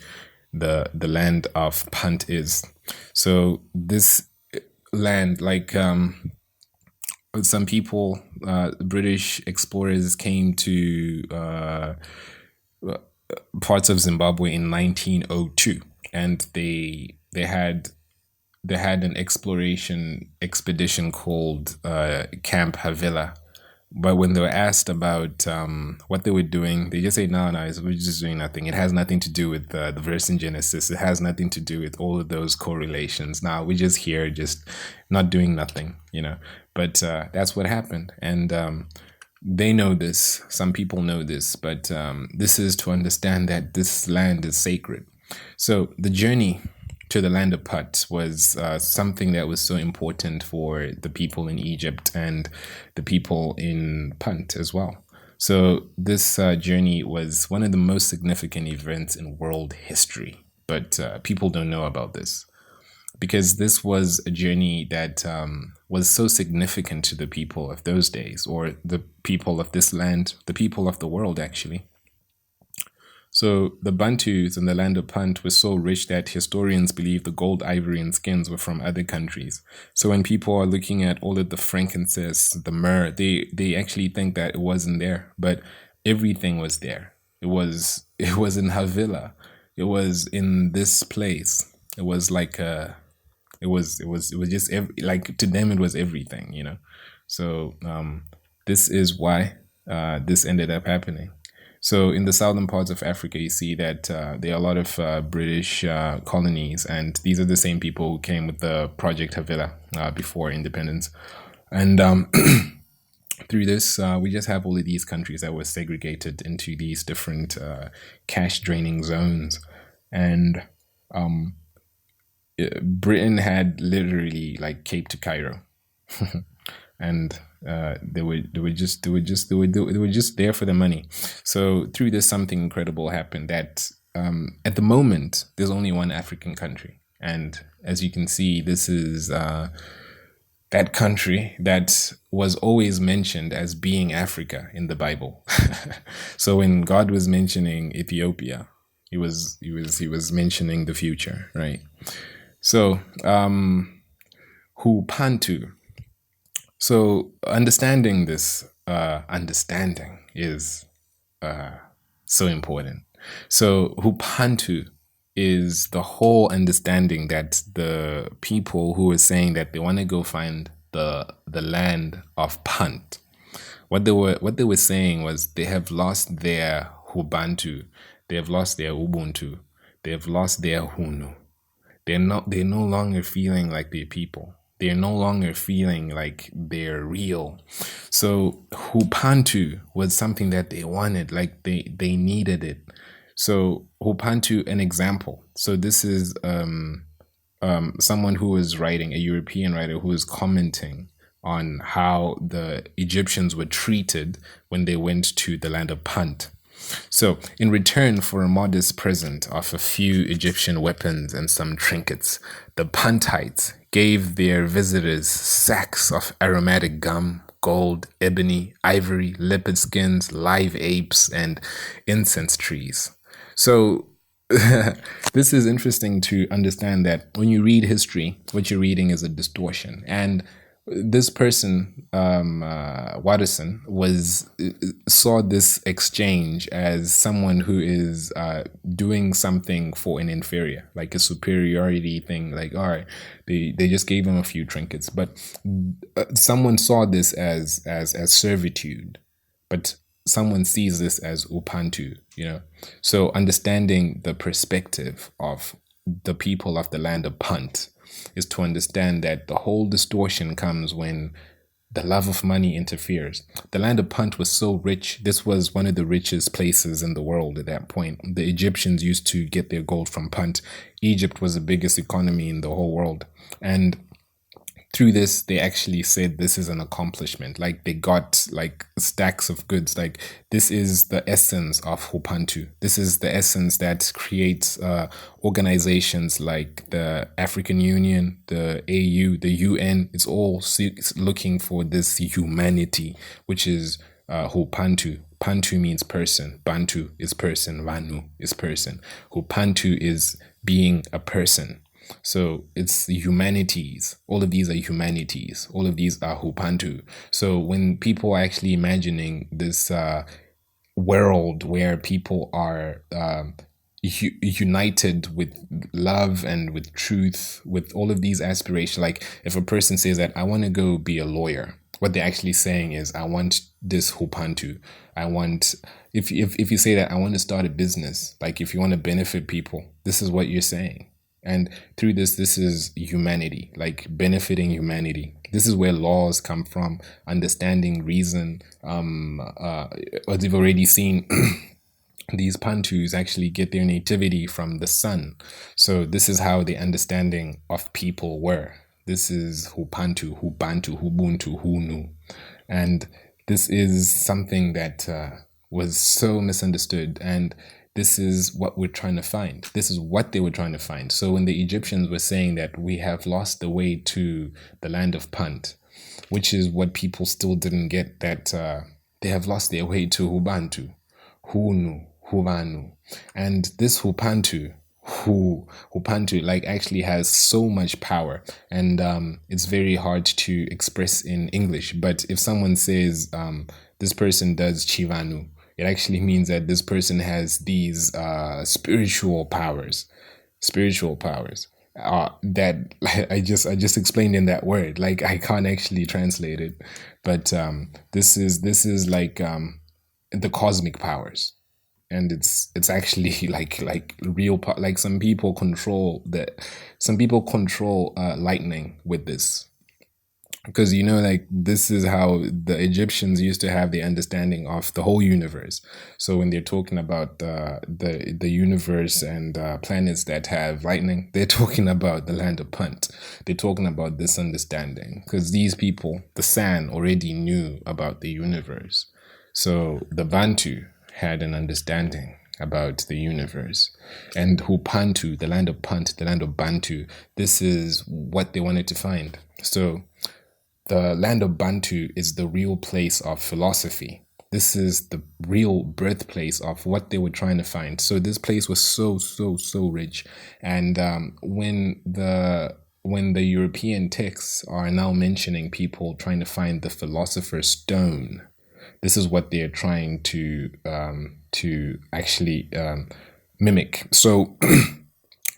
the land of Punt is. So this land, like some people, British explorers came to parts of Zimbabwe in 1902, and they had an exploration expedition called Camp Havilah. But when they were asked about what they were doing, they just say, no, we're just doing nothing. It has nothing to do with the verse in Genesis. It has nothing to do with all of those correlations. Now we're just here, just not doing nothing, you know. But that's what happened. And they know this. Some people know this. But this is to understand that this land is sacred. So the journey to the land of Punt was something that was so important for the people in Egypt and the people in Punt as well. So this journey was one of the most significant events in world history, but people don't know about this because this was a journey that was so significant to the people of those days, or the people of this land, the people of the world actually. So the Bantus in the land of Punt were so rich that historians believe the gold, ivory, and skins were from other countries. So when people are looking at all of the frankincense, the myrrh, they actually think that it wasn't there, but everything was there. It was in Havilah. It was in this place. It was like it was just like to them it was everything, you know. So this is why this ended up happening. So in the southern parts of Africa, you see that there are a lot of British colonies, and these are the same people who came with the Project Havilah before independence. And through this, we just have all of these countries that were segregated into these different cash draining zones. And Britain had literally like Cape to Cairo. And they were just there for the money. So through this, something incredible happened. That at the moment there's only one African country, and as you can see, this is that country that was always mentioned as being Africa in the Bible. So when God was mentioning Ethiopia, he was mentioning the future, right? So Hupantu. So understanding this understanding is so important. So Hupantu is the whole understanding that the people who are saying that they want to go find the land of Punt, what they were saying was they have lost their Hubantu, they have lost their Ubuntu, they have lost their Hunu. They're no longer feeling like they're people. They're no longer feeling like they're real. So Hupantu was something that they wanted, like they needed it. So Hupantu, an example. So this is someone who was writing, a European writer who was commenting on how the Egyptians were treated when they went to the land of Punt. So, in return for a modest present of a few Egyptian weapons and some trinkets, the Puntites gave their visitors sacks of aromatic gum, gold, ebony, ivory, leopard skins, live apes, and incense trees. So, this is interesting to understand that when you read history, what you're reading is a distortion. And this person, Watterson, was saw this exchange as someone who is doing something for an inferior, like a superiority thing. Like, all right, they just gave him a few trinkets, but someone saw this as servitude, but someone sees this as upantu, you know. So understanding the perspective of the people of the land of Punt is to understand that the whole distortion comes when the love of money interferes. The land of Punt was so rich. This was one of the richest places in the world at that point. The Egyptians used to get their gold from Punt. Egypt was the biggest economy in the whole world. And through this, they actually said this is an accomplishment. Like they got like stacks of goods. Like this is the essence of Hupantu. This is the essence that creates organizations like the African Union, the AU, the UN. It's all looking for this humanity, which is Hupantu. Pantu means person. Bantu is person. Vanu is person. Hupantu is being a person. So it's the humanities. All of these are humanities. All of these are Hupantu. So when people are actually imagining this world where people are united with love and with truth, with all of these aspirations, like if a person says that I want to go be a lawyer, what they're actually saying is I want this Hupantu. I want if you say that I want to start a business, like if you want to benefit people, this is what you're saying. And through this is humanity, like benefiting humanity. This is where laws come from, understanding reason. As you've already seen, these Pantus actually get their nativity from the sun. So this is how the understanding of people were. This is Hupantu, Hubantu, Hubuntu, Hunu. And this is something that was so misunderstood. And this is what we're trying to find. This is what they were trying to find. So when the Egyptians were saying that we have lost the way to the land of Punt, which is what people still didn't get, that they have lost their way to Hubantu, Hunu, Huvanu. And this Hupantu like actually has so much power, and it's very hard to express in English. But if someone says this person does Chivanu, it actually means that this person has these spiritual powers, spiritual powers. That I just explained in that word. Like I can't actually translate it, but this is like the cosmic powers, and it's actually like real like some people control lightning with this, because you know like this is how the Egyptians used to have the understanding of the whole universe. So when they're talking about the universe and planets that have lightning, they're talking about the land of Punt. They're talking about this understanding because these people, the San, already knew about the universe. So the Bantu had an understanding about the universe. And Hupantu, the land of Punt, the land of Bantu, this is what they wanted to find. So the land of Bantu is the real place of philosophy. This is the real birthplace of what they were trying to find. So this place was so rich. And when the European texts are now mentioning people trying to find the philosopher's stone, this is what they're trying to actually mimic. So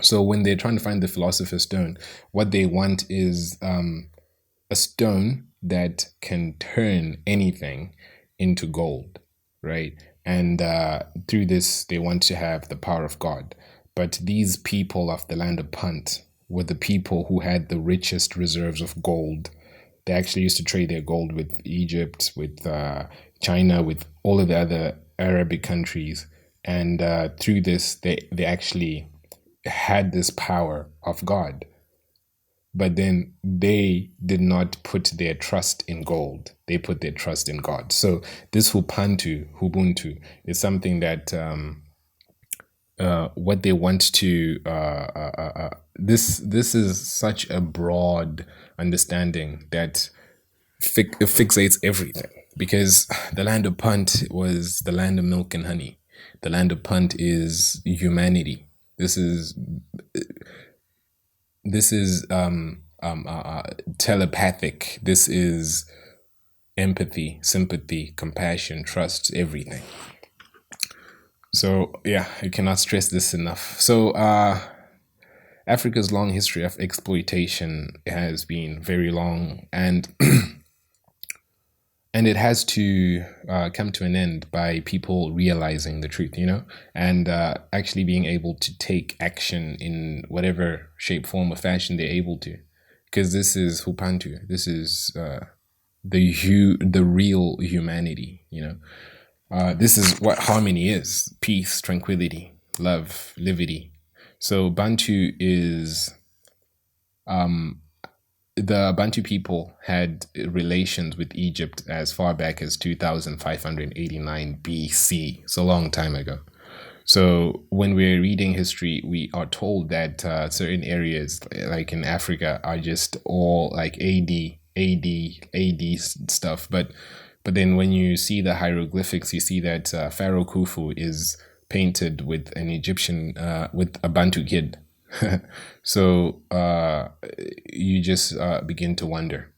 so when they're trying to find the philosopher's stone, what they want is a stone that can turn anything into gold, right? And through this, they want to have the power of God. But these people of the land of Punt were the people who had the richest reserves of gold. They actually used to trade their gold with Egypt, with China, with all of the other Arabic countries. And through this, they actually had this power of God. But then they did not put their trust in gold. They put their trust in God. So this Ubuntu, is something that what they want to. This is such a broad understanding that fixates everything, because the land of Punt was the land of milk and honey. The land of Punt is humanity. This is telepathic. This is empathy, sympathy, compassion, trust, everything. So yeah, I cannot stress this enough. So Africa's long history of exploitation has been very long, and and it has to come to an end by people realizing the truth, and actually being able to take action in whatever shape, form, or fashion they're able to, because this is Hupantu. This is the real humanity. This is what harmony is: peace, tranquility, love, livity. So Bantu is the Bantu people had relations with Egypt as far back as 2589 BC. It's a long time ago. So when we're reading history, we are told that certain areas, like in Africa, are just all like AD stuff. But then when you see the hieroglyphics, you see that Pharaoh Khufu is painted with an Egyptian, with a Bantu kid. So you just begin to wonder.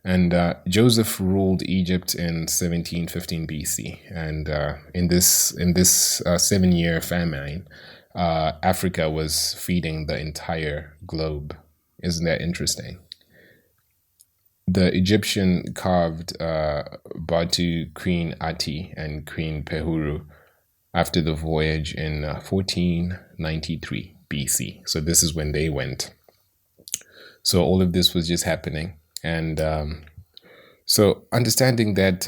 And Joseph ruled Egypt in 1715 BC, and in this 7-year famine, Africa was feeding the entire globe. Isn't that interesting? The Egyptian carved Batu Queen Ati and Queen Pehuru after the voyage in 1493 BC. So this is when they went. So all of this was just happening. And so understanding that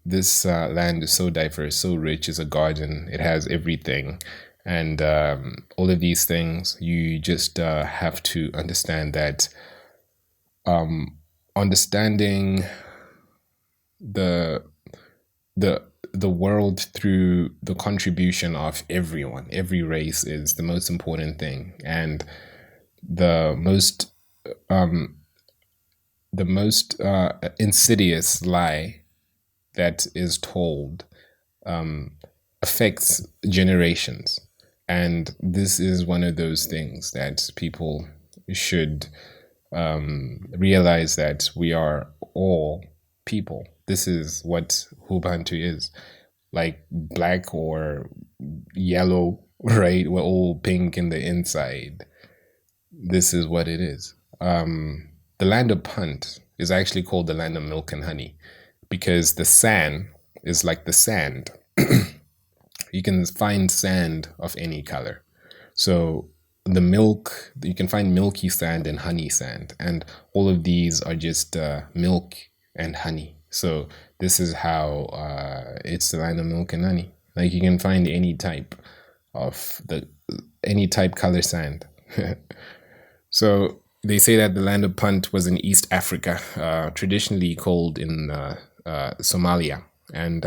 this land is so diverse, so rich, is a garden, it has everything. And all of these things, you just have to understand that understanding the world through the contribution of everyone, every race, is the most important thing. And the most insidious lie that is told affects generations. And this is one of those things that people should realize, that we are all people. This is what Hubantu is. Like black or yellow, right? We're all pink in the inside. This is what it is. The land of Punt is actually called the land of milk and honey, because the sand is like the sand. You can find sand of any color. So the milk, you can find milky sand and honey sand, and all of these are just milk and honey. So this is how it's the land of milk and honey. Like you can find any type color sand. So they say that the land of Punt was in East Africa, traditionally called in Somalia. And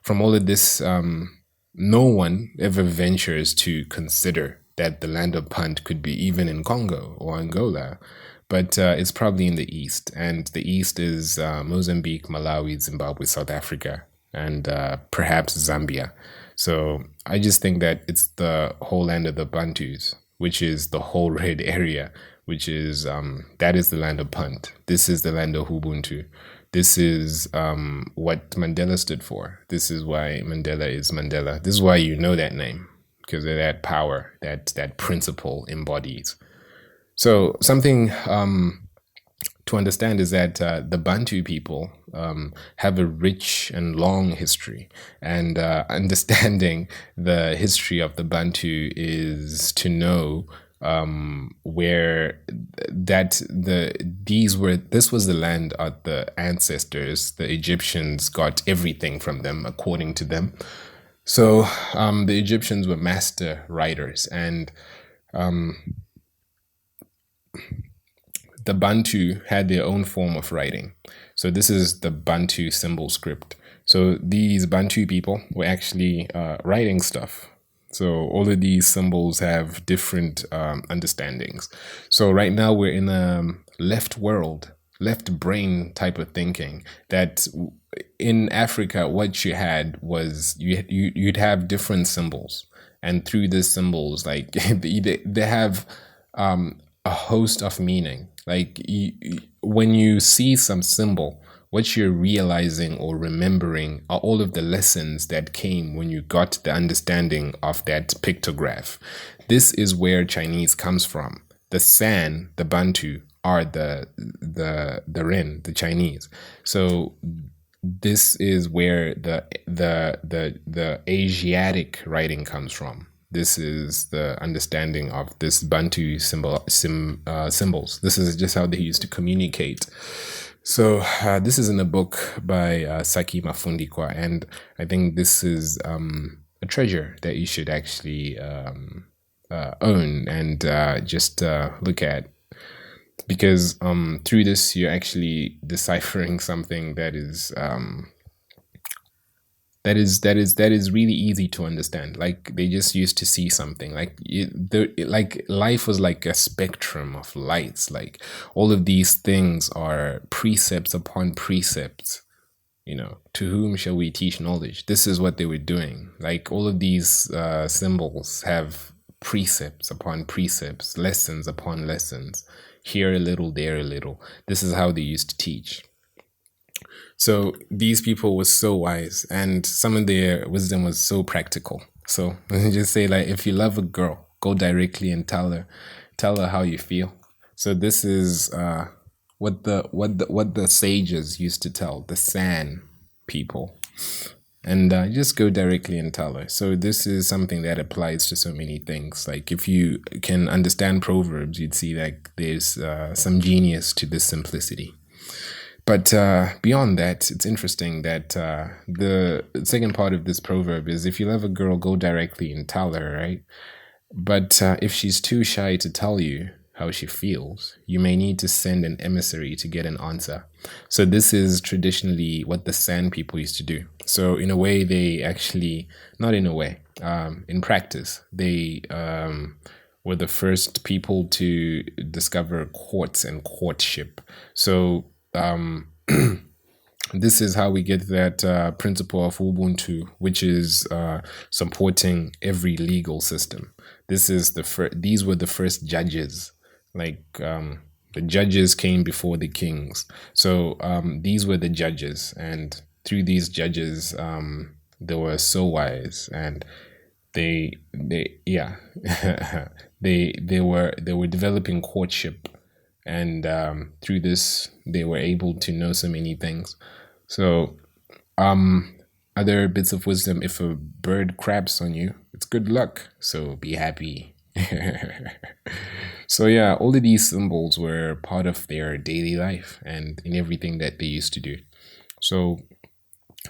from all of this, no one ever ventures to consider that the land of Punt could be even in Congo or Angola, but it's probably in the East. And the East is Mozambique, Malawi, Zimbabwe, South Africa, and perhaps Zambia. So I just think that it's the whole land of the Bantus, which is the whole red area, which is, that is the land of Punt. This is the land of Ubuntu. This is what Mandela stood for. This is why Mandela is Mandela. This is why you know that name, because of that power that principle embodies. So something to understand is that the Bantu people have a rich and long history, and understanding the history of the Bantu is to know where this was the land of the ancestors. The Egyptians got everything from them, according to them. So the Egyptians were master writers, and the Bantu had their own form of writing. So this is the Bantu symbol script. So these Bantu people were actually writing stuff. So all of these symbols have different understandings. So right now we're in a left brain type of thinking, that in Africa, what you had was you'd have different symbols. And through these symbols, like they have a host of meaning. Like when you see some symbol, what you're realizing or remembering are all of the lessons that came when you got the understanding of that pictograph. This is where Chinese comes from. The San, the Bantu, are the Ren, the Chinese. So this is where the Asiatic writing comes from. This is the understanding of this Bantu symbols. This is just how they used to communicate. So this is in a book by Saki Mafundikwa, and I think this is a treasure that you should actually own and just look at, because through this you're actually deciphering something that is really easy to understand. Like they just used to see something like like life was like a spectrum of lights. Like all of these things are precepts upon precepts. To whom shall we teach knowledge? This is what they were doing. Like all of these symbols have precepts upon precepts, lessons upon lessons, here a little, there a little. This is how they used to teach. So these people were so wise, and some of their wisdom was so practical. So let me just say, like, if you love a girl, go directly and tell her how you feel. So this is what the sages used to tell the San people, and just go directly and tell her. So this is something that applies to so many things. Like if you can understand proverbs, you'd see like there's some genius to this simplicity. But beyond that, it's interesting that the second part of this proverb is, if you love a girl, go directly and tell her, right? But if she's too shy to tell you how she feels, you may need to send an emissary to get an answer. So this is traditionally what the San people used to do. So in a way, they actually, not in a way, in practice, they were the first people to discover courts and courtship. So this is how we get that principle of Ubuntu, which is supporting every legal system. This is these were the first judges. Like the judges came before the kings. So these were the judges, and through these judges, they were so wise, and they yeah they were developing courtship. And through this, they were able to know so many things. So, other bits of wisdom: if a bird craps on you, it's good luck. So be happy. So yeah, all of these symbols were part of their daily life and in everything that they used to do. So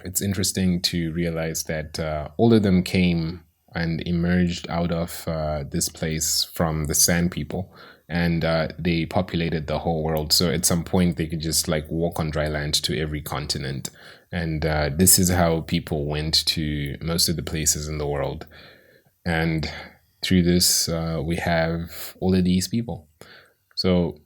it's interesting to realize that all of them came and emerged out of this place from the San people. And they populated the whole world. So at some point, they could just like walk on dry land to every continent. And this is how people went to most of the places in the world. And through this, we have all of these people. So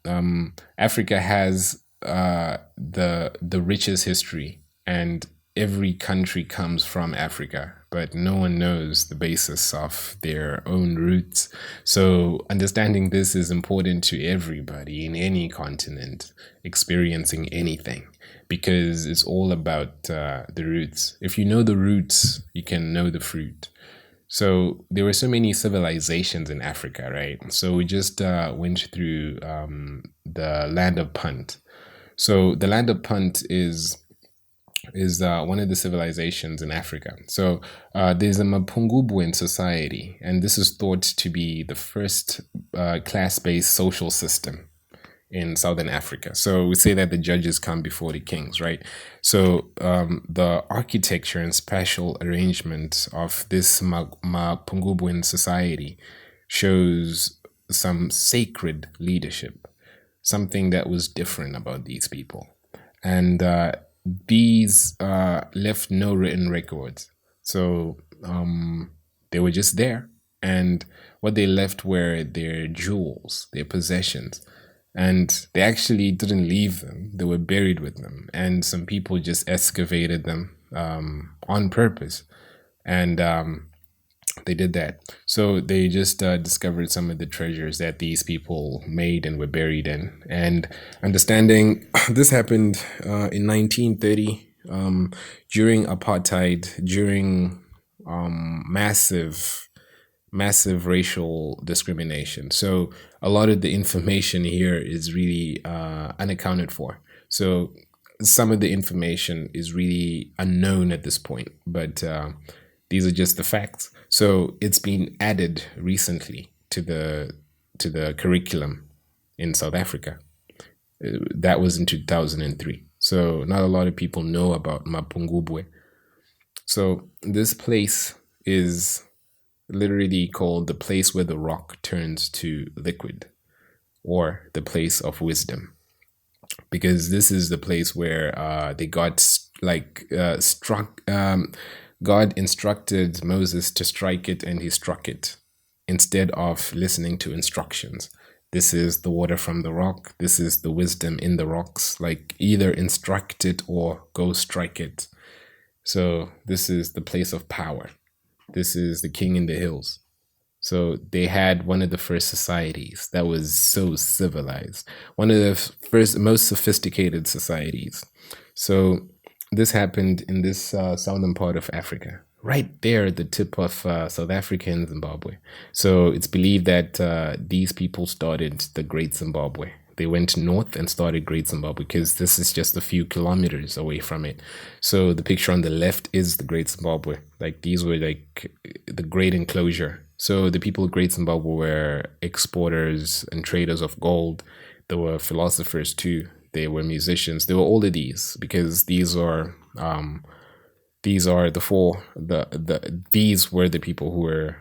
Africa has the richest history, and every country comes from Africa, but no one knows the basis of their own roots. So understanding this is important to everybody in any continent experiencing anything, because it's all about the roots. If you know the roots, you can know the fruit. So there were so many civilizations in Africa, right? So we just went through the land of Punt. So the land of Punt is one of the civilizations in Africa. So there's a Mapungubwe society, and this is thought to be the first class-based social system in Southern Africa. So we say that the judges come before the kings, right? So the architecture and spatial arrangement of this Mapungubwe society shows some sacred leadership, something that was different about these people. And these left no written records. So they were just there. And what they left were their jewels, their possessions. And they actually didn't leave them. They were buried with them. And some people just excavated them on purpose. And They did that. So they just discovered some of the treasures that these people made and were buried in. And understanding this happened in 1930 during apartheid, during massive racial discrimination. So a lot of the information here is really unaccounted for. So some of the information is really unknown at this point, but these are just the facts. So it's been added recently to the curriculum in South Africa. That was in 2003. So not a lot of people know about Mapungubwe. So this place is literally called the place where the rock turns to liquid, or the place of wisdom, because this is the place where they got struck. God instructed Moses to strike it, and he struck it instead of listening to instructions. This is the water from the rock. This is the wisdom in the rocks. Like, either instruct it or go strike it. So this is the place of power. This is the king in the hills. So they had one of the first societies that was so civilized, one of the first, most sophisticated societies. So this happened in this southern part of Africa, right there at the tip of South Africa and Zimbabwe. So it's believed that these people started the Great Zimbabwe. They went north and started Great Zimbabwe, because this is just a few kilometers away from it. So the picture on the left is the Great Zimbabwe. Like, these were like the great enclosure. So the people of Great Zimbabwe were exporters and traders of gold. There were philosophers too. They were musicians. They were all of these, because these are the four. These were the people who were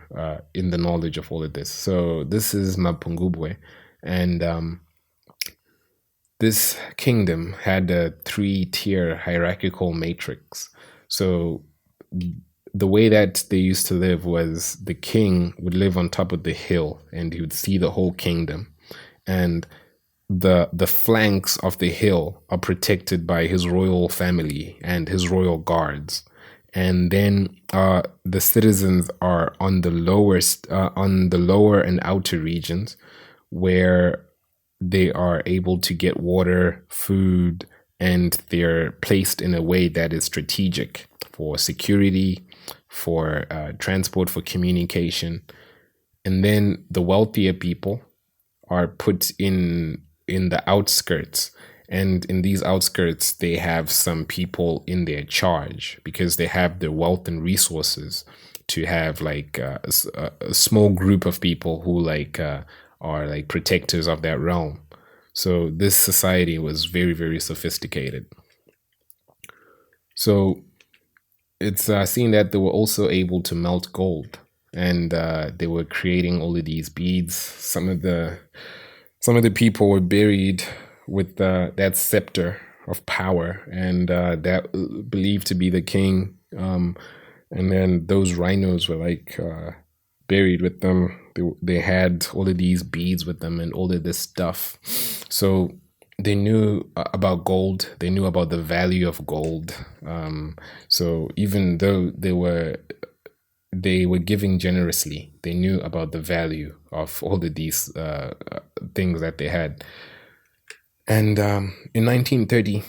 in the knowledge of all of this. So this is Mapungubwe, and this kingdom had a 3-tier hierarchical matrix. So the way that they used to live was the king would live on top of the hill, and he would see the whole kingdom. And the flanks of the hill are protected by his royal family and his royal guards. And then the citizens are on the lower and outer regions, where they are able to get water, food, and they're placed in a way that is strategic for security, for transport, for communication. And then the wealthier people are put in the outskirts. And in these outskirts, they have some people in their charge, because they have the wealth and resources to have like a small group of people who are like protectors of that realm. So this society was very, very sophisticated. So it's seen that they were also able to melt gold, and they were creating all of these beads. Some of the people were buried with that scepter of power, and that believed to be the king. And then those rhinos were like buried with them. They had all of these beads with them and all of this stuff. So they knew about gold. They knew about the value of gold. So even though they were giving generously, they knew about the value of all of these things that they had. And in 1930,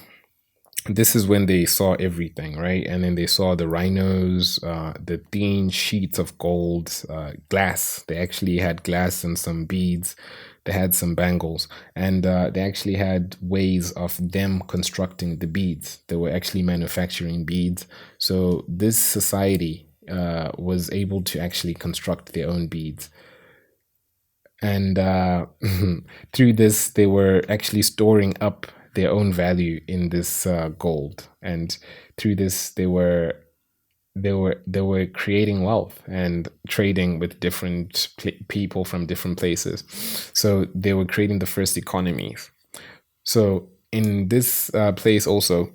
this is when they saw everything, right? And then they saw the rhinos, the thin sheets of gold, glass. They actually had glass and some beads. They had some bangles, and they actually had ways of them constructing the beads. They were actually manufacturing beads. So this society was able to actually construct their own beads. And through this, they were actually storing up their own value in this gold, and through this they were creating wealth and trading with different people from different places. So they were creating the first economies. So in this place also,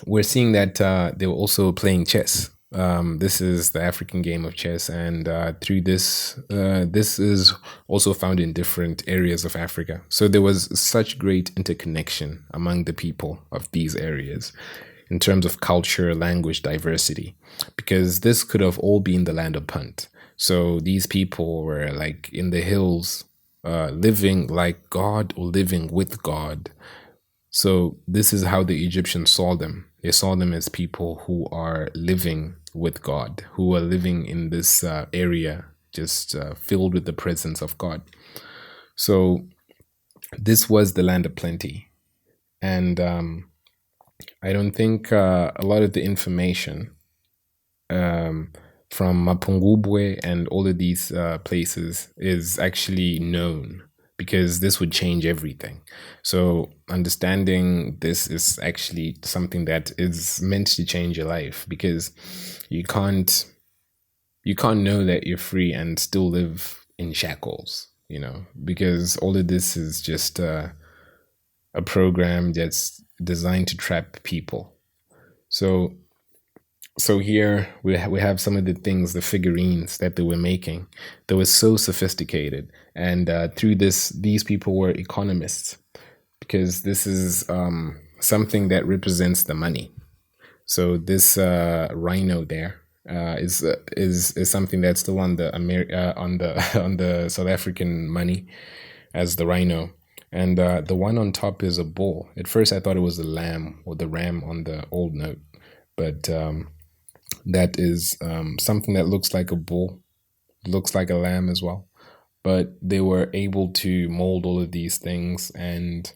we're seeing that they were also playing chess. This is the African game of chess, and through this, this is also found in different areas of Africa. So there was such great interconnection among the people of these areas. in terms of culture, language, diversity, because this could have all been the land of Punt. So these people were like in the hills, living like God or living with God. So this is how the Egyptians saw them. They saw them as people who are living with God, who are living in this area just filled with the presence of God. So this was the land of plenty. And I don't think a lot of the information from Mapungubwe and all of these places is actually known, because this would change everything. So understanding this is actually something that is meant to change your life, because you can't know that you're free and still live in shackles, because all of this is just a program that's designed to trap people. So here we have some of the things, the figurines that they were making, that was so sophisticated, and through this, these people were economists, because this is something that represents the money. So this rhino there is something that's still on the on the on the South African money as the rhino, and the one on top is a bull. At first, I thought it was the lamb or the ram on the old note, but that is something that looks like a bull, looks like a lamb as well. But they were able to mold all of these things, and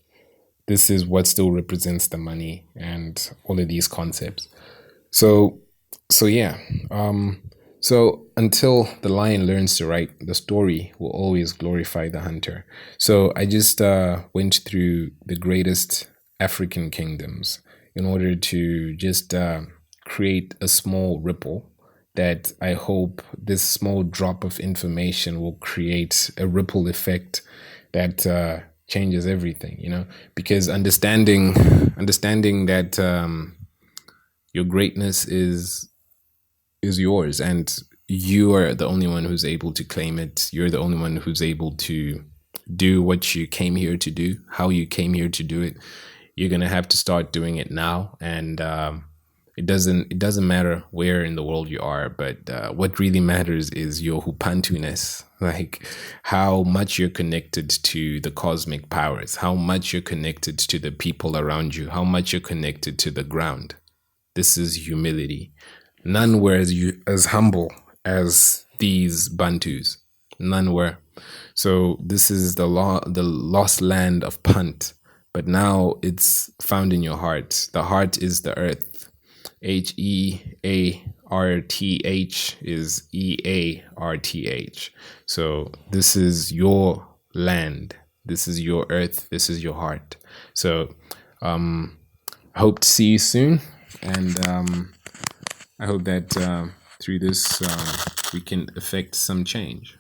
this is what still represents the money and all of these concepts. So yeah. So until the lion learns to write, the story will always glorify the hunter. So I just went through the greatest African kingdoms in order to just create a small ripple that I hope this small drop of information will create a ripple effect that changes everything, because understanding that your greatness is yours, and you are the only one who's able to claim it. You're the only one who's able to do what you came here to do, how you came here to do it. You're gonna have to start doing it now, and it doesn't matter where in the world you are, but what really matters is your hupantuness, like how much you're connected to the cosmic powers, how much you're connected to the people around you, how much you're connected to the ground. This is humility. None were as humble as these Bantus. None were. So this is the lost land of Punt, but now it's found in your heart. The heart is the earth. HEARTH is EARTH. So this is your land. This is your earth. This is your heart. So I hope to see you soon, and I hope that through this we can effect some change.